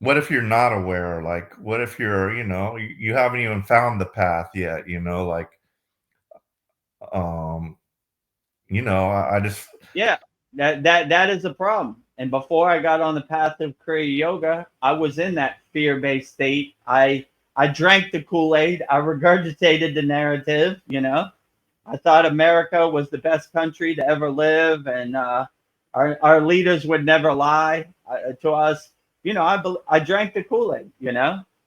what if you're not aware? Like, what if you're, you haven't even found the path yet, like, um, I just, Yeah, that is a problem. And before I got on the path of Kriya Yoga, I was in that fear-based state. I drank the Kool-Aid. I regurgitated the narrative. I thought America was the best country to ever live, and our leaders would never lie to us. I drank the Kool-Aid.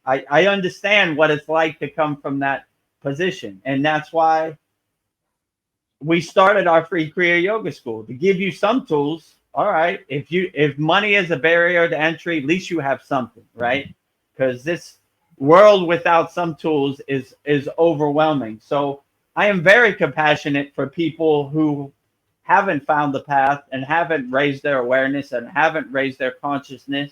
I understand what it's like to come from that position, and that's why we started our free Kriya Yoga school to give you some tools. All right, if money is a barrier to entry, at least you have something, right? Because this world without some tools is overwhelming. So I am very compassionate for people who haven't found the path and haven't raised their awareness and haven't raised their consciousness.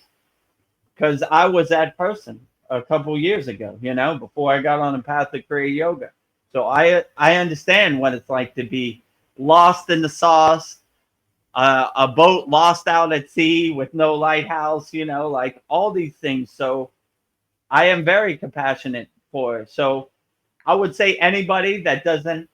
Because I was that person a couple years ago, before I got on the path of Kriya Yoga. So I understand what it's like to be lost in the sauce, a boat lost out at sea with no lighthouse, like all these things. So I am very compassionate for it. So I would say anybody that doesn't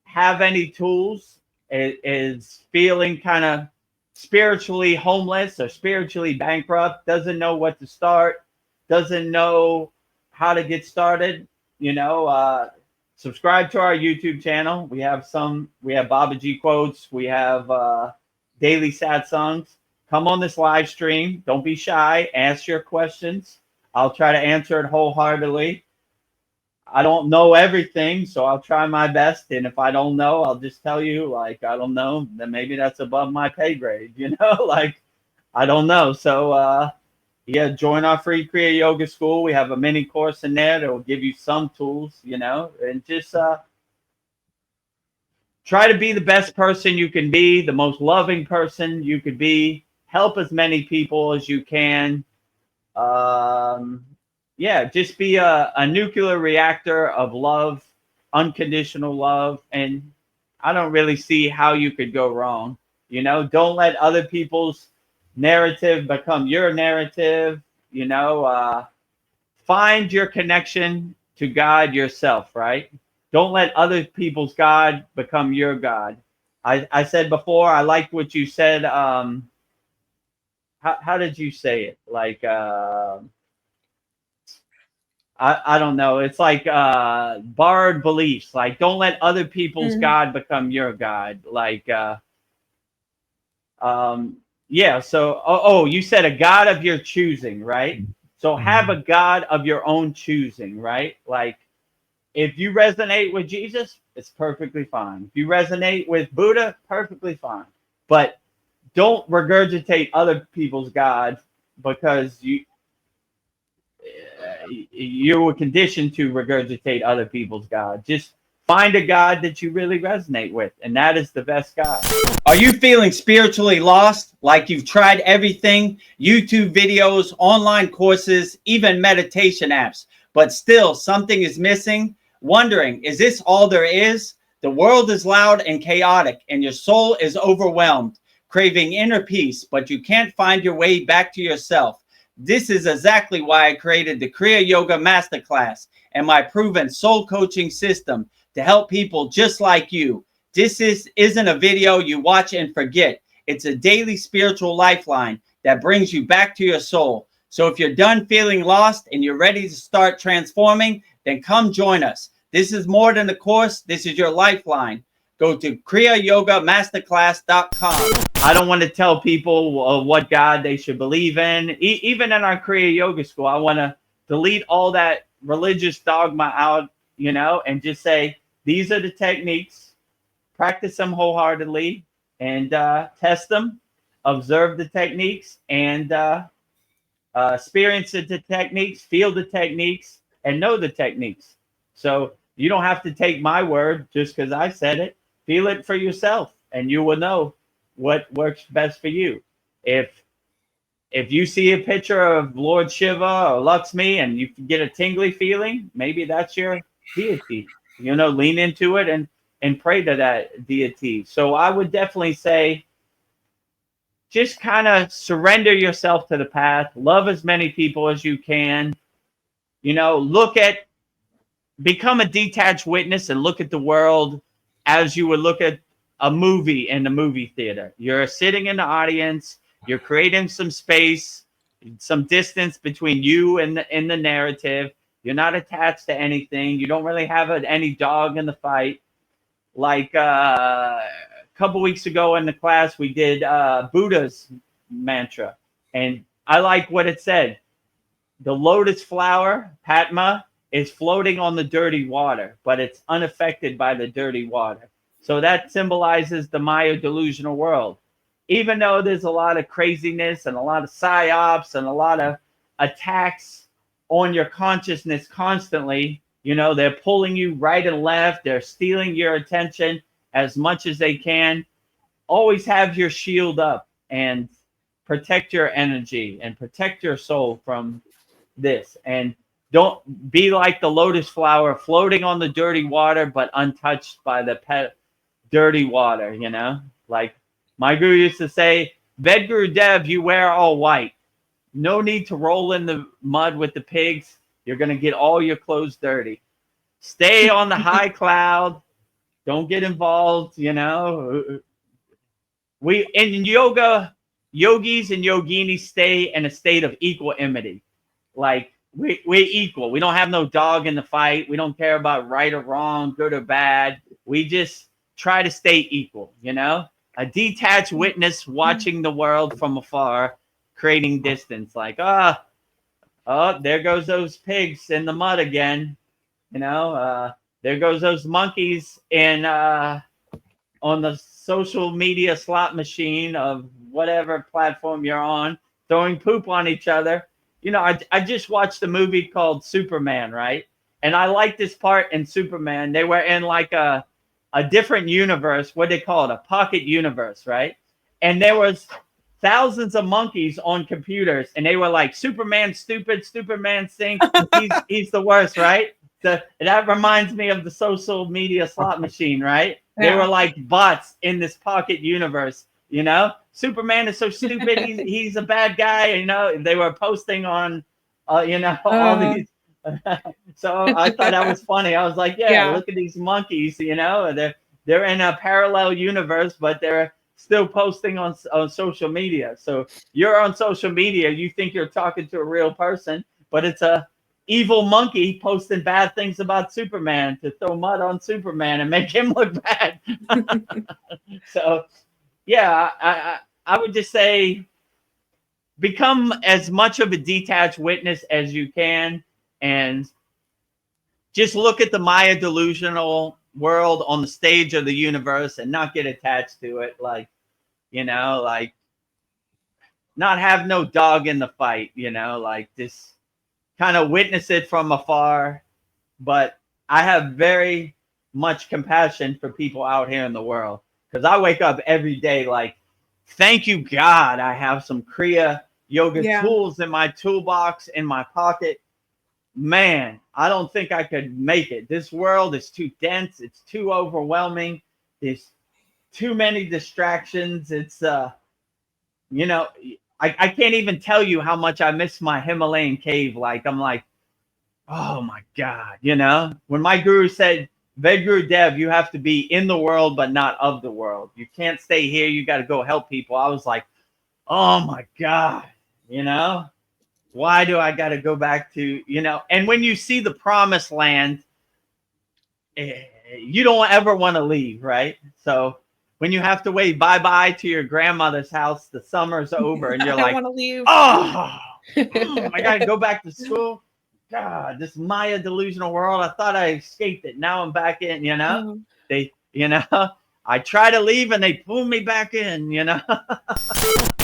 have any tools is feeling kind of spiritually homeless or spiritually bankrupt, doesn't know what to start, doesn't know how to get started, subscribe to our YouTube channel. We have Babaji quotes. We have daily sad songs. Come on this live stream. Don't be shy. Ask your questions. I'll try to answer it wholeheartedly. I don't know everything, so I'll try my best. And if I don't know, I'll just tell you, like, I don't know, then maybe that's above my pay grade, like, I don't know. So, yeah, join our free Kriya Yoga school. We have a mini course in there that will give you some tools, and just try to be the best person you can be, the most loving person you could be, help as many people as you can. Um, yeah, just be a nuclear reactor of love, unconditional love. And I don't really see how you could go wrong. Don't let other people's narrative become your narrative. Find your connection to God yourself, right? Don't let other people's God become your God. I said before, I liked what you said. How did you say it? Like, I don't know. It's like borrowed beliefs. Like, don't let other people's Mhm. God become your God. Like, um, yeah. So, you said a God of your choosing, right? So have a God of your own choosing, right? Like, if you resonate with Jesus, it's perfectly fine. If you resonate with Buddha, perfectly fine. But don't regurgitate other people's God because you were conditioned to regurgitate other people's God. Just find a God that you really resonate with, and that is the best God. Are you feeling spiritually lost? Like you've tried everything, YouTube videos, online courses, even meditation apps, but still something is missing? Wondering, is this all there is? The world is loud and chaotic, and your soul is overwhelmed, craving inner peace, but you can't find your way back to yourself. This is exactly why I created the Kriya Yoga Masterclass and my proven soul coaching system to help people just like you. Isn't a video you watch and forget. It's a daily spiritual lifeline that brings you back to your soul. So if you're done feeling lost and you're ready to start transforming, then come join us. This is more than a course. This is your lifeline. Go to kriyayogamasterclass.com. I don't want to tell people what God they should believe in. Even in our Kriya Yoga school, I want to delete all that religious dogma out, and just say, these are the techniques. Practice them wholeheartedly and test them. Observe the techniques and experience the techniques, feel the techniques, and know the techniques. So you don't have to take my word just because I said it. Feel it for yourself, and you will know what works best for you. If you see a picture of Lord Shiva or Lakshmi and you get a tingly feeling, maybe that's your deity. Lean into it and pray to that deity. So I would definitely say just kind of surrender yourself to the path, love as many people as you can, become a detached witness and look at the world as you would look at a movie in the movie theater. You're sitting in the audience, you're creating some space, some distance between you and the narrative. You're not attached to anything. You don't really have any dog in the fight. Like a couple weeks ago in the class, we did Buddha's mantra. And I like what it said. The lotus flower, Padma, is floating on the dirty water, but it's unaffected by the dirty water. So that symbolizes the Maya delusional world. Even though there's a lot of craziness and a lot of psyops and a lot of attacks on your consciousness constantly, they're pulling you right and left. They're stealing your attention as much as they can. Always have your shield up and protect your energy and protect your soul from this. And don't be like the lotus flower floating on the dirty water, but untouched by the dirty water, Like my guru used to say, Vedguru Dev, you wear all white. No need to roll in the mud with the pigs. You're going to get all your clothes dirty. Stay on the high cloud. Don't get involved, We in yoga, yogis and yoginis stay in a state of equanimity. Like we're equal. We don't have no dog in the fight. We don't care about right or wrong, good or bad. We just try to stay equal, A detached witness watching the world from afar, creating distance. Like, there goes those pigs in the mud again. There goes those monkeys in on the social media slot machine of whatever platform you're on, throwing poop on each other. I just watched a movie called Superman, right? And I like this part in Superman. They were in like a different universe, what they call it, a pocket universe, right? And there was thousands of monkeys on computers, and they were like, Superman stupid, Superman stink, he's the worst, right? That reminds me of the social media slot machine, right? Yeah. They were like bots in this pocket universe, Superman is so stupid, he's a bad guy, They were posting on, all these. So I thought that was funny. I was like, yeah, look at these monkeys, they're in a parallel universe, but they're still posting on social media. So you're on social media, you think you're talking to a real person, but it's a evil monkey posting bad things about Superman to throw mud on Superman and make him look bad. So yeah, I would just say become as much of a detached witness as you can, and just look at the Maya delusional world on the stage of the universe and not get attached to it. Like, like not have no dog in the fight, like just kind of witness it from afar. But I have very much compassion for people out here in the world, because I wake up every day like, thank you, God, I have some Kriya yoga tools in my toolbox, in my pocket. Man, I don't think I could make it. This world is too dense. It's too overwhelming. There's too many distractions. It's, I can't even tell you how much I miss my Himalayan cave. Like, I'm like, oh my God, when my guru said, Vedguru Dev, you have to be in the world, but not of the world. You can't stay here. You got to go help people. I was like, oh my God, why do I got to go back to, and when you see the promised land, you don't ever want to leave, right? So when you have to wave bye-bye to your grandmother's house, the summer's over, and you're like, want to leave. I got to go back to school. God, this Maya delusional world, I thought I escaped it. Now I'm back in, They, I try to leave and they pull me back in,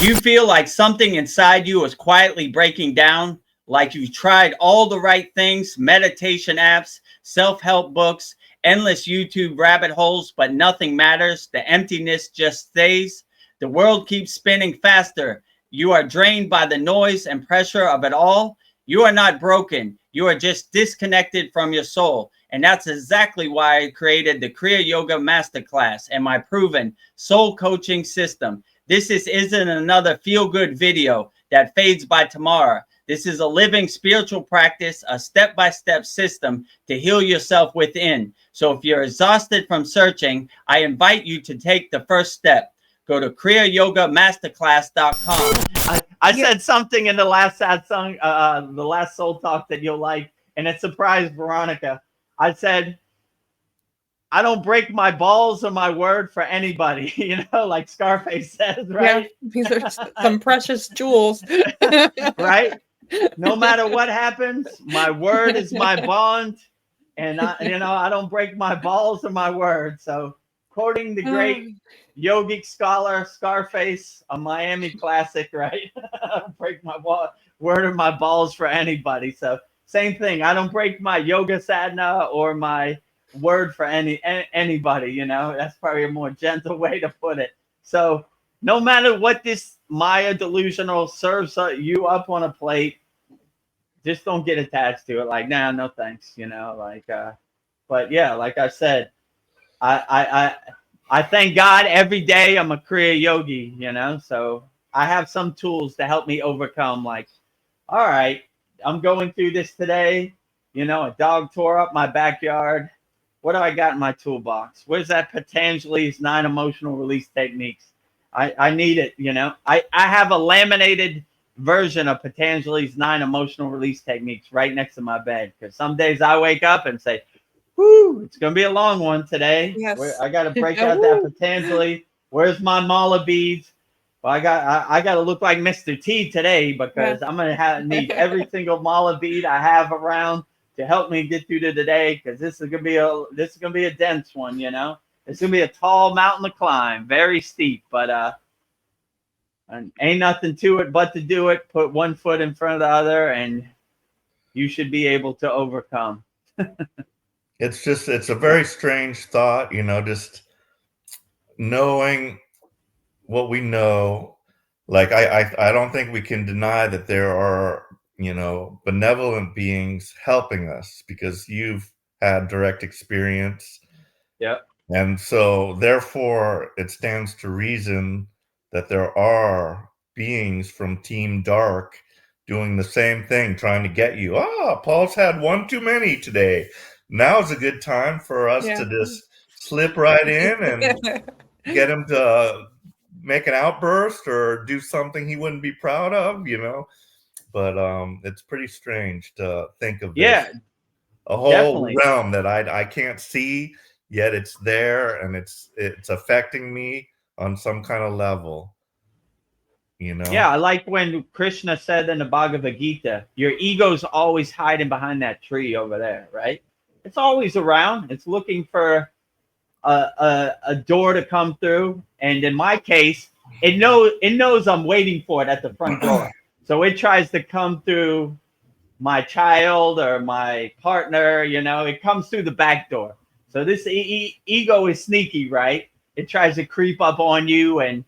You feel like something inside you is quietly breaking down, like you've tried all the right things, meditation apps, self-help books, endless YouTube rabbit holes, but nothing matters. The emptiness just stays. The world keeps spinning faster. You are drained by the noise and pressure of it all. You are not broken. You are just disconnected from your soul. And that's exactly why I created the Kriya Yoga Masterclass and my proven soul coaching system. isn't another feel-good video that fades by tomorrow. This is a living spiritual practice, a step-by-step system to heal yourself within. So if you're exhausted from searching, I invite you to take the first step. Go to kriyayogamasterclass.com. I said something in the last sad song, the last soul talk that you'll like, and it surprised Veronica. I said, I don't break my balls or my word for anybody, like Scarface says, right? Yeah, these are some precious jewels. Right? No matter what happens, my word is my bond, and I don't break my balls or my word. So, quoting the great yogic scholar Scarface, a Miami classic, right? I don't break my word or my balls for anybody. So, same thing. I don't break my yoga sadhana or my word for anybody. That's probably a more gentle way to put it. So, no matter what this Maya delusional serves you up on a plate, just don't get attached to it. Like, nah, no thanks. But yeah, like I said, I thank God every day I'm a Kriya yogi. So I have some tools to help me overcome. Like, all right, I'm going through this today. A dog tore up my backyard. What do I got in my toolbox? Where's that Patanjali's 9 emotional release techniques? I need it. I have a laminated version of Patanjali's 9 emotional release techniques right next to my bed, because some days I wake up and say, whoo, it's going to be a long one today. Yes. I got to break out that Patanjali. Where's my mala beads? Well, I got to look like Mr. T today, because I'm going to need every single mala bead I have around to help me get through to today, because this is going to be a dense one, It's going to be a tall mountain to climb, very steep, but and ain't nothing to it but to do it. Put one foot in front of the other, and you should be able to overcome. It's a very strange thought, just knowing what we know. Like, I don't think we can deny that there are, benevolent beings helping us, because you've had direct experience. Yep. And so therefore it stands to reason that there are beings from Team Dark doing the same thing, trying to get you. Paul's had one too many today. Now's a good time for us to just slip right in and get him to make an outburst or do something he wouldn't be proud of, But it's pretty strange to think of this. A whole definitely. realm that I can't see, yet it's there, and it's affecting me on some kind of level. Yeah, I like when Krishna said in the Bhagavad Gita, your ego's always hiding behind that tree over there, right? It's always around. It's looking for a door to come through. And in my case, it knows I'm waiting for it at the front door. So it tries to come through my child or my partner, it comes through the back door. So this ego is sneaky, right? It tries to creep up on you and,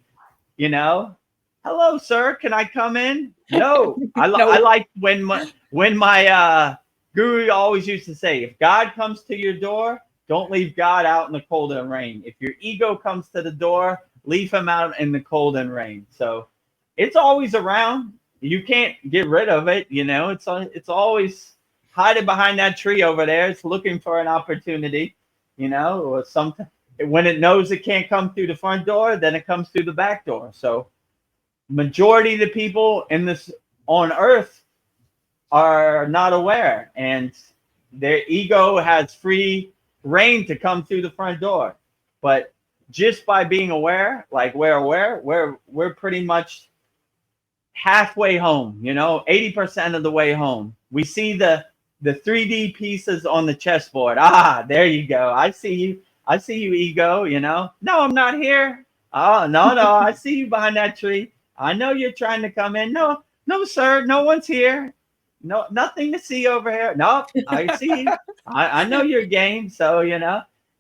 hello, sir, can I come in? No. I like when my guru always used to say, if God comes to your door, don't leave God out in the cold and rain. If your ego comes to the door, leave him out in the cold and rain. So it's always around. You can't get rid of it. It's always hiding behind that tree over there. It's looking for an opportunity, or something. When it knows it can't come through the front door, then it comes through the back door. So majority of the people in this on earth are not aware, and their ego has free reign to come through the front door. But just by being aware, like we're aware, we're pretty much halfway home, 80% of the way home. We see the 3D pieces on the chessboard. There you go. I see you, ego, No, I'm not here. Oh, no, I see you behind that tree. I know you're trying to come in. No, sir, no one's here. No, nothing to see over here. No, I see you. I know your game. So,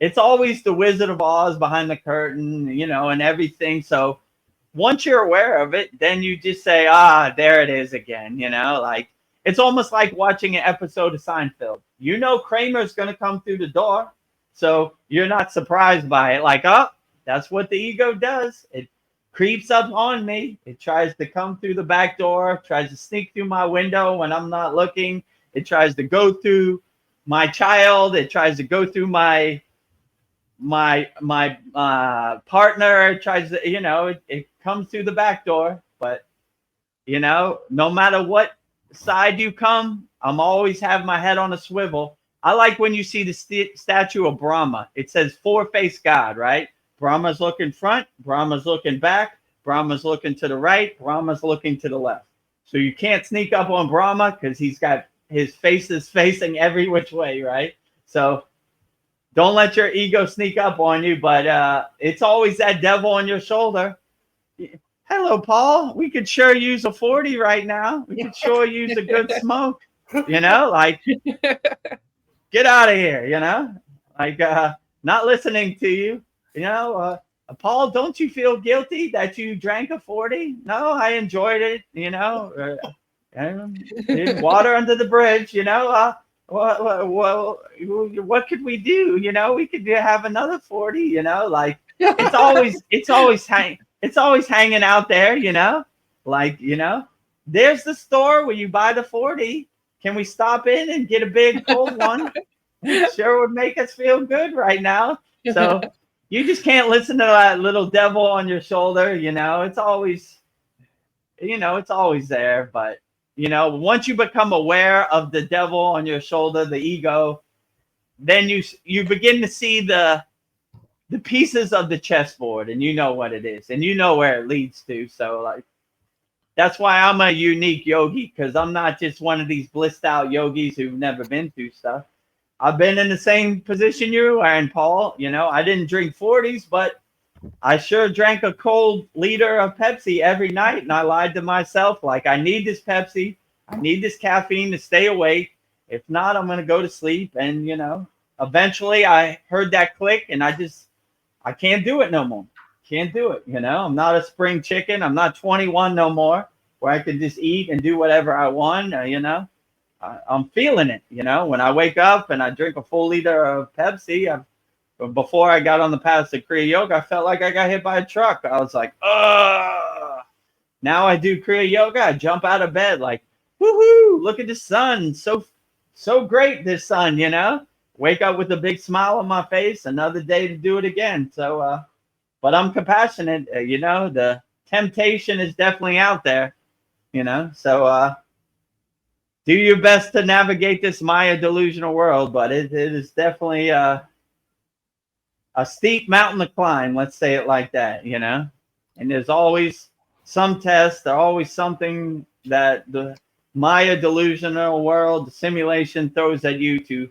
it's always the Wizard of Oz behind the curtain, and everything. So once you're aware of it, then you just say, there it is again. Like it's almost like watching an episode of Seinfeld. Kramer's going to come through the door. So you're not surprised by it. Like, that's what the ego does. It creeps up on me. It tries to come through the back door, tries to sneak through my window when I'm not looking. It tries to go through my child. It tries to go through my partner. It tries to, it comes through the back door. But, no matter what side you come, I'm always have my head on a swivel. I like when you see the statue of Brahma. It says four-faced God, right? Brahma's looking front, Brahma's looking back, Brahma's looking to the right, Brahma's looking to the left. So you can't sneak up on Brahma because he's got his face is facing every which way, right? So don't let your ego sneak up on you, but it's always that devil on your shoulder. Hello, Paul. We could sure use a 40 right now. We could sure use a good smoke. Like, get out of here, like not listening to you. Paul, don't you feel guilty that you drank a 40? No, I enjoyed it, water under the bridge, what could we do? We could have another 40, like it's always hanging out there, like, there's the store where you buy the 40. Can we stop in and get a big cold one? It sure would make us feel good right now. So you just can't listen to that little devil on your shoulder. It's always, it's always there. But, once you become aware of the devil on your shoulder, the ego, then you begin to see the pieces of the chessboard, and you know what it is, and you know where it leads to. So, like, that's why I'm a unique yogi, because I'm not just one of these blissed out yogis who've never been through stuff. I've been in the same position you are in, Paul. I didn't drink 40s, but I sure drank a cold liter of Pepsi every night, and I lied to myself like, I need this Pepsi. I need this caffeine to stay awake. If not, I'm going to go to sleep. And, eventually I heard that click, and I can't do it no more. Can't do it. I'm not a spring chicken. I'm not 21 no more where I can just eat and do whatever I want. I'm feeling it. When I wake up and I drink a full liter of Pepsi, before I got on the path to Kriya Yoga, I felt like I got hit by a truck. I was like, ugh. Now I do Kriya Yoga. I jump out of bed like, woohoo, look at the sun. So great, this sun, Wake up with a big smile on my face. Another day to do it again. So, but I'm compassionate. The temptation is definitely out there, So do your best to navigate this Maya delusional world. But it is definitely a steep mountain to climb. Let's say it like that, And there's always some test. There's always something that the Maya delusional world, the simulation throws at you to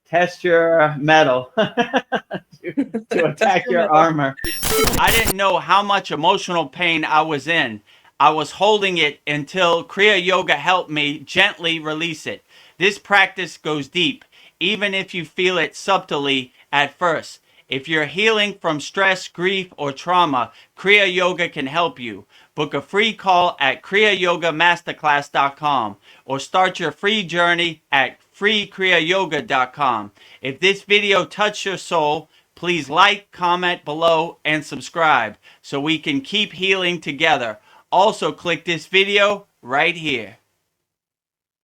test your metal, to attack your armor. I didn't know how much emotional pain I was in. I was holding it until Kriya Yoga helped me gently release it. This practice goes deep, even if you feel it subtly at first. If you're healing from stress, grief, or trauma, Kriya Yoga can help you. Book a free call at kriyayogamasterclass.com or start your free journey at freekriyayoga.com. If this video touched your soul, please like, comment below, and subscribe so we can keep healing together. Also, click this video right here.